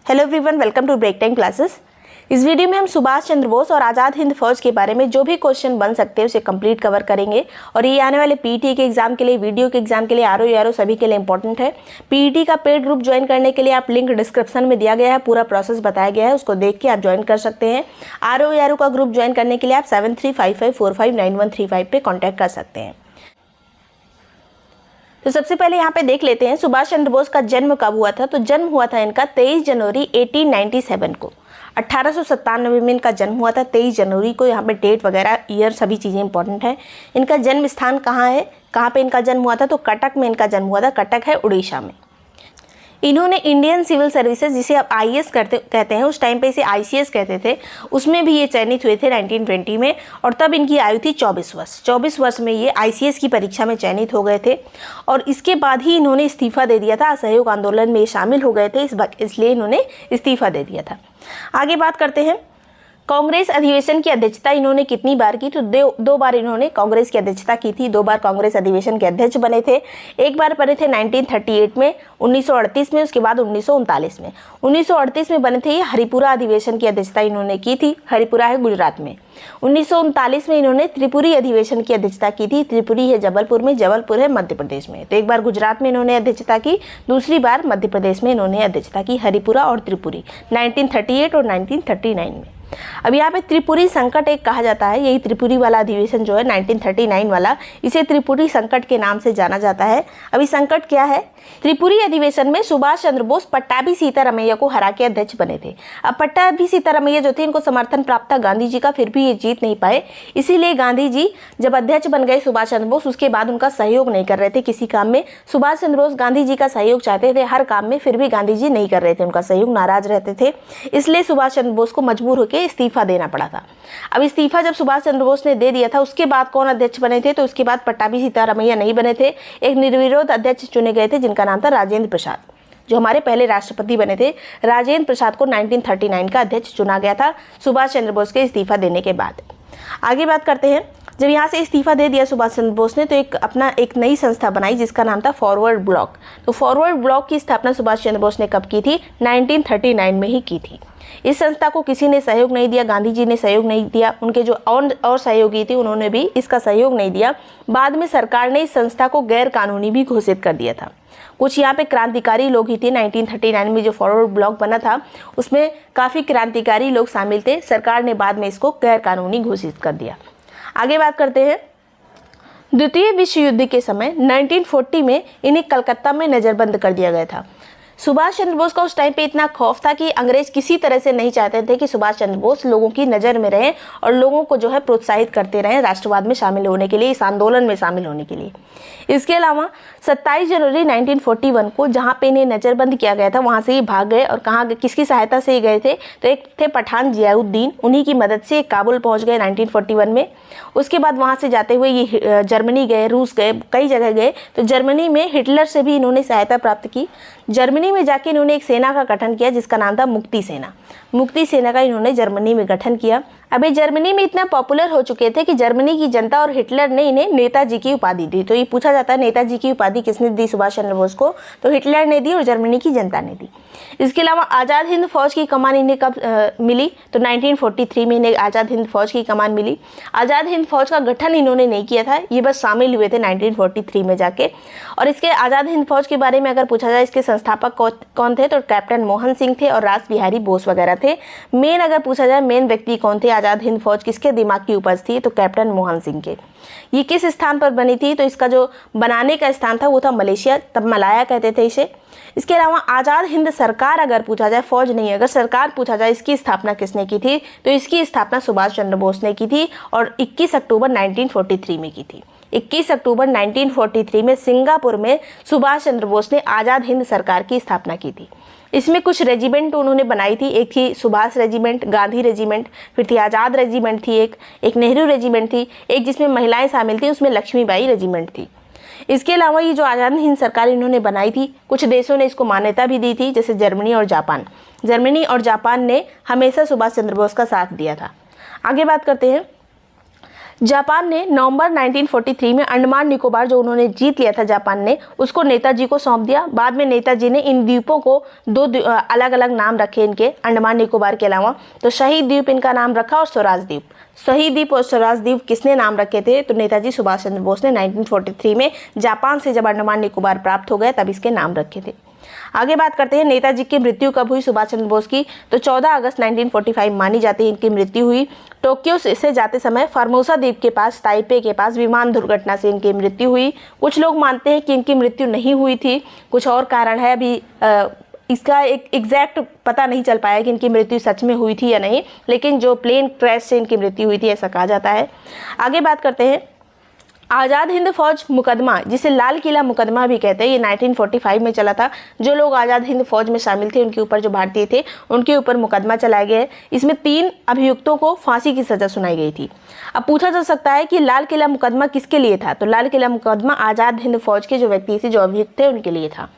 Hello everyone, welcome to Break Time Classes. इस video में हम सुभाष चंद्र बोस और आज़ाद हिंद फौज के बारे में जो भी क्वेश्चन बन सकते हैं उसे कंप्लीट कवर करेंगे। और ये आने वाले पीईटी के एग्जाम के लिए, वीडियो के एग्जाम के लिए, आरओ सभी के लिए इंपॉर्टेंट है। पीईटी का पेड ग्रुप ज्वाइन करने के लिए आप लिंक डिस्क्रिप्शन में दिया गया है, पूरा प्रोसेस बताया गया है, उसको देख के आप ज्वाइन कर सकते हैं। आरओ का ग्रुप ज्वाइन करने के लिए आप 7355459135 पे कॉन्टैक्ट कर सकते हैं। तो सबसे पहले यहाँ पे देख लेते हैं सुभाष चंद्र बोस का जन्म कब हुआ था। तो जन्म हुआ था इनका 23 जनवरी 1897 को। 1897 में इनका जन्म हुआ था 23 जनवरी को। यहाँ पे डेट वगैरह, ईयर, सभी चीज़ें इंपॉर्टेंट है। इनका जन्म स्थान कहाँ है, कहाँ पे इनका जन्म हुआ था, तो कटक में इनका जन्म हुआ था। कटक है उड़ीसा में। इन्होंने इंडियन सिविल सर्विसेज, जिसे आप आईएएस कहते हैं, उस टाइम पे इसे आईसीएस कहते थे, उसमें भी ये चयनित हुए थे 1920 में। और तब इनकी आयु थी 24 वर्ष। 24 वर्ष में ये आईसीएस की परीक्षा में चयनित हो गए थे। और इसके बाद ही इन्होंने इस्तीफा दे दिया था। असहयोग आंदोलन में शामिल हो गए थे, इसलिए इन्होंने इस्तीफा दे दिया था। आगे बात करते हैं, कांग्रेस अधिवेशन की अध्यक्षता इन्होंने कितनी बार की। तो दो बार इन्होंने कांग्रेस की अध्यक्षता की थी। 2 बार कांग्रेस अधिवेशन के अध्यक्ष बने थे। एक बार बने थे 1938 में, 1938 में, उसके बाद 1939 में। 1938 में बने थे ये हरिपुरा अधिवेशन की अध्यक्षता इन्होंने की थी। हरिपुरा है गुजरात में। 1939 में इन्होंने त्रिपुरी अधिवेशन की अध्यक्षता की थी। त्रिपुरी है जबलपुर में, जबलपुर है मध्य प्रदेश में। तो एक बार गुजरात में इन्होंने अध्यक्षता की, दूसरी बार मध्य प्रदेश में इन्होंने अध्यक्षता की। हरिपुरा और त्रिपुरी 1938 और 1939 में। अब यहाँ पे त्रिपुरी संकट एक कहा जाता है। यही त्रिपुरी वाला अधिवेशन जो है 1939 वाला, इसे त्रिपुरी संकट के नाम से जाना जाता है। अभी संकट क्या है? त्रिपुरी अधिवेशन में सुभाष चंद्र बोस पट्टाभी सीतारमैया को हरा के अध्यक्ष बने थे। अब पट्टाभी सीतारमैया जो थे, इनको समर्थन प्राप्त था गांधी जी का, फिर भी ये जीत नहीं पाए। इसीलिए गांधी जी जब अध्यक्ष बन गए सुभाष चंद्र बोस, उसके बाद उनका सहयोग नहीं कर रहे थे किसी काम में। सुभाष चंद्र बोस गांधी जी का सहयोग चाहते थे हर काम में, फिर भी गांधी जी नहीं कर रहे थे उनका सहयोग, नाराज रहते थे। इसलिए सुभाष चंद्र बोस को मजबूर होकर इस्तीफा देना पड़ा था। अब इस्तीफा जब सुभाष चंद्र बोस ने दे दिया था, उसके बाद कौन अध्यक्ष बने थे? तो उसके बाद पट्टाभी सीतारमैया नहीं बने थे। एक निर्विरोध अध्यक्ष चुने गए थे, जिनका नाम था राजेंद्र प्रसाद, जो हमारे पहले राष्ट्रपति बने थे। राजेंद्र प्रसाद को 1939 का अध्यक्ष चुना गया था सुभाष चंद्र बोस के इस्तीफा देने के बाद। आगे बात करते हैं, जब यहाँ से इस्तीफा दे दिया सुभाष चंद्र बोस ने, तो एक नई संस्था बनाई जिसका नाम था फॉरवर्ड ब्लॉक। तो फॉरवर्ड ब्लॉक की स्थापना सुभाष चंद्र बोस ने कब की थी? 1939 में ही की थी। इस संस्था को किसी ने सहयोग नहीं दिया, गांधी जी ने सहयोग नहीं दिया, उनके जो और सहयोगी थे उन्होंने भी इसका सहयोग नहीं दिया। बाद में सरकार ने इस संस्था को गैर कानूनी भी घोषित कर दिया था। कुछ यहाँ पे क्रांतिकारी लोग ही थे। 1939 में जो फॉरवर्ड ब्लॉक बना था, उसमें काफ़ी क्रांतिकारी लोग शामिल थे। सरकार ने बाद में इसको गैर कानूनी घोषित कर दिया। आगे बात करते हैं, द्वितीय विश्व युद्ध के समय 1940 में इन्हें कलकत्ता में नज़रबंद कर दिया गया था। सुभाष चंद्र बोस का उस टाइम पे इतना खौफ था कि अंग्रेज किसी तरह से नहीं चाहते थे कि सुभाष चंद्र बोस लोगों की नज़र में रहें और लोगों को जो है प्रोत्साहित करते रहें राष्ट्रवाद में शामिल होने के लिए, इस आंदोलन में शामिल होने के लिए। इसके अलावा 27 जनवरी 1941 को जहाँ पे इन्हें नज़रबंद किया गया था, वहाँ से ये भाग गए। और कहाँ, किसकी सहायता से ये गए थे? तो एक थे पठान जियाउद्दीन, उन्हीं की मदद से काबुल पहुँच गए 1941 में। उसके बाद वहाँ से जाते हुए ये जर्मनी गए, रूस गए, कई जगह गए। तो जर्मनी में हिटलर से भी इन्होंने सहायता प्राप्त की। जर्मनी में जाके इन्होंने एक सेना का गठन किया जिसका नाम था मुक्ति सेना। मुक्ति सेना का इन्होंने जर्मनी में गठन किया। अभी जर्मनी में इतना पॉपुलर हो चुके थे कि जर्मनी की जनता और हिटलर ने इन्हें नेताजी की उपाधि दी। तो ये पूछा जाता है नेताजी की उपाधि किसने दी सुभाष चंद्र बोस को? तो हिटलर ने दी और जर्मनी की जनता ने दी। इसके अलावा आज़ाद हिंद फौज की कमान इन्हें कब मिली? तो 1943 में इन्हें आज़ाद हिंद फौज की कमान मिली। आज़ाद हिंद फौज का गठन इन्होंने नहीं किया था, ये बस शामिल हुए थे 1943 में जाके। और इसके आज़ाद हिंद फौज के बारे में अगर पूछा जाए, इसके संस्थापक कौन थे? तो कैप्टन मोहन सिंह थे और रास बिहारी बोस वगैरह थे। मेन अगर पूछा जाए मेन व्यक्ति कौन थे आज़ाद हिंद फौज, किसके दिमाग की उपज थी? तो कैप्टन मोहन सिंह के। ये किस स्थान पर बनी थी? तो इसका जो बनाने का स्थान था वो था मलेशिया, तब मलाया कहते थे इसे। इसके अलावा आज़ाद हिंद सरकार अगर पूछा जाए, फौज नहीं, अगर सरकार पूछा जाए इसकी स्थापना किसने की थी? तो इसकी स्थापना सुभाष चंद्र बोस ने की थी और 21 अक्टूबर 1943 में की थी। 21 अक्टूबर 1943 में सिंगापुर में सुभाष चंद्र बोस ने आज़ाद हिंद सरकार की स्थापना की थी। इसमें कुछ रेजिमेंट उन्होंने बनाई थी। एक थी सुभाष रेजिमेंट, गांधी रेजिमेंट, फिर थी आज़ाद रेजिमेंट थी, एक नेहरू रेजिमेंट थी, एक जिसमें महिलाएं शामिल थी, उसमें लक्ष्मीबाई रेजिमेंट थी। इसके अलावा ये जो आज़ाद हिंद सरकार इन्होंने बनाई थी, कुछ देशों ने इसको मान्यता भी दी थी, जैसे जर्मनी और जापान। जर्मनी और जापान ने हमेशा सुभाष चंद्र बोस का साथ दिया था। आगे बात करते हैं, जापान ने नवंबर 1943 में अंडमान निकोबार जो उन्होंने जीत लिया था जापान ने, उसको नेताजी को सौंप दिया। बाद में नेताजी ने इन द्वीपों को दो अलग अलग नाम रखे इनके, अंडमान निकोबार के अलावा। तो शहीद द्वीप इनका नाम रखा और स्वराज द्वीप। शहीद द्वीप और स्वराज द्वीप किसने नाम रखे थे? तो नेताजी सुभाष चंद्र बोस ने 1943 में जापान से जब अंडमान निकोबार प्राप्त हो गए तब इसके नाम रखे थे। आगे बात करते हैं नेताजी की मृत्यु कब हुई सुभाष चंद्र बोस की। तो 14 अगस्त 1945 मानी जाती है इनकी मृत्यु हुई। टोक्यो से जाते समय फार्मोसा द्वीप के पास, ताइपे के पास विमान दुर्घटना से इनकी मृत्यु हुई। कुछ लोग मानते हैं कि इनकी मृत्यु नहीं हुई थी, कुछ और कारण है, अभी इसका एक एग्जैक्ट पता नहीं चल पाया कि इनकी मृत्यु सच में हुई थी या नहीं, लेकिन जो प्लेन क्रैश से इनकी मृत्यु हुई थी ऐसा कहा जाता है। आगे बात करते हैं आज़ाद हिंद फौज मुकदमा, जिसे लाल किला मुकदमा भी कहते हैं, ये 1945 में चला था। जो लोग आज़ाद हिंद फौज में शामिल थे उनके ऊपर, जो भारतीय थे उनके ऊपर मुकदमा चलाया गया है। इसमें 3 अभियुक्तों को फांसी की सज़ा सुनाई गई थी। अब पूछा जा सकता है कि लाल किला मुकदमा किसके लिए था? तो लाल किला मुकदमा आज़ाद हिंद फौज के जो व्यक्ति थे, जो अभियुक्त थे, उनके लिए था।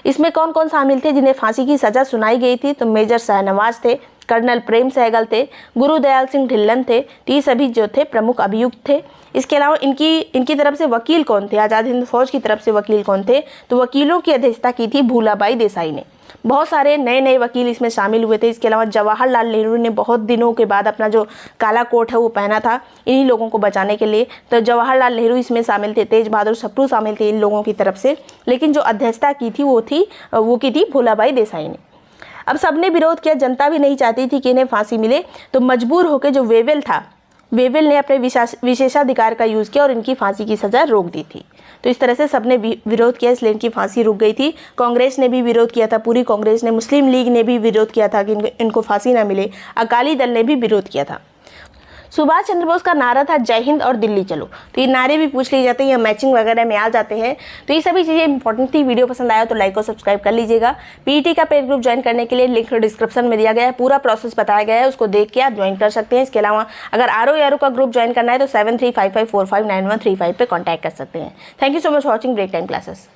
इसमें कौन कौन शामिल थे जिन्हें फांसी की सज़ा सुनाई गई थी? तो मेजर शाहनवाज थे, कर्नल प्रेम सहगल थे, गुरुदयाल सिंह ढिल्लन थे। ये सभी जो थे प्रमुख अभियुक्त थे। इसके अलावा इनकी तरफ से वकील कौन थे? आज़ाद हिंद फौज की तरफ से वकील कौन थे? तो वकीलों की अध्यक्षता की थी भूलाबाई देसाई ने। बहुत सारे नए नए वकील इसमें शामिल हुए थे। इसके अलावा जवाहरलाल नेहरू ने बहुत दिनों के बाद अपना जो काला कोट है वो पहना था इन्हीं लोगों को बचाने के लिए। तो जवाहरलाल नेहरू इसमें शामिल थे, तेज बहादुर सप्रू शामिल थे इन लोगों की तरफ से, लेकिन जो अध्यक्षता की थी वो की थी भूलाबाई देसाई ने। अब सबने विरोध किया, जनता भी नहीं चाहती थी कि इन्हें फांसी मिले, तो मजबूर होकर जो वेवेल था, वेवेल ने अपने विशेषाधिकार का यूज़ किया और इनकी फांसी की सज़ा रोक दी थी। तो इस तरह से सबने विरोध किया, इसलिए इनकी फांसी रुक गई थी। कांग्रेस ने भी विरोध किया था, पूरी कांग्रेस ने, मुस्लिम लीग ने भी विरोध किया था कि इनको फांसी ना मिले, अकाली दल ने भी विरोध किया था। सुभाष चंद्र बोस का नारा था जय हिंद और दिल्ली चलो। तो ये नारे भी पूछ लिए जाते हैं या मैचिंग वगैरह में आ जाते हैं। तो ये सभी चीज़ें इंपॉर्टेंट थी। वीडियो पसंद आया तो लाइक और सब्सक्राइब कर लीजिएगा। पीईटी का पेड ग्रुप ज्वाइन करने के लिए लिंक डिस्क्रिप्शन में दिया गया है, पूरा प्रोसेस बताया गया है, उसको देख के आप ज्वाइन कर सकते हैं। इसके अलावा अगर आरओ का ग्रुप ज्वाइन करना है तो 7355459135 पे कॉन्टैक्ट कर सकते हैं। Thank you so much watching Break Time classes.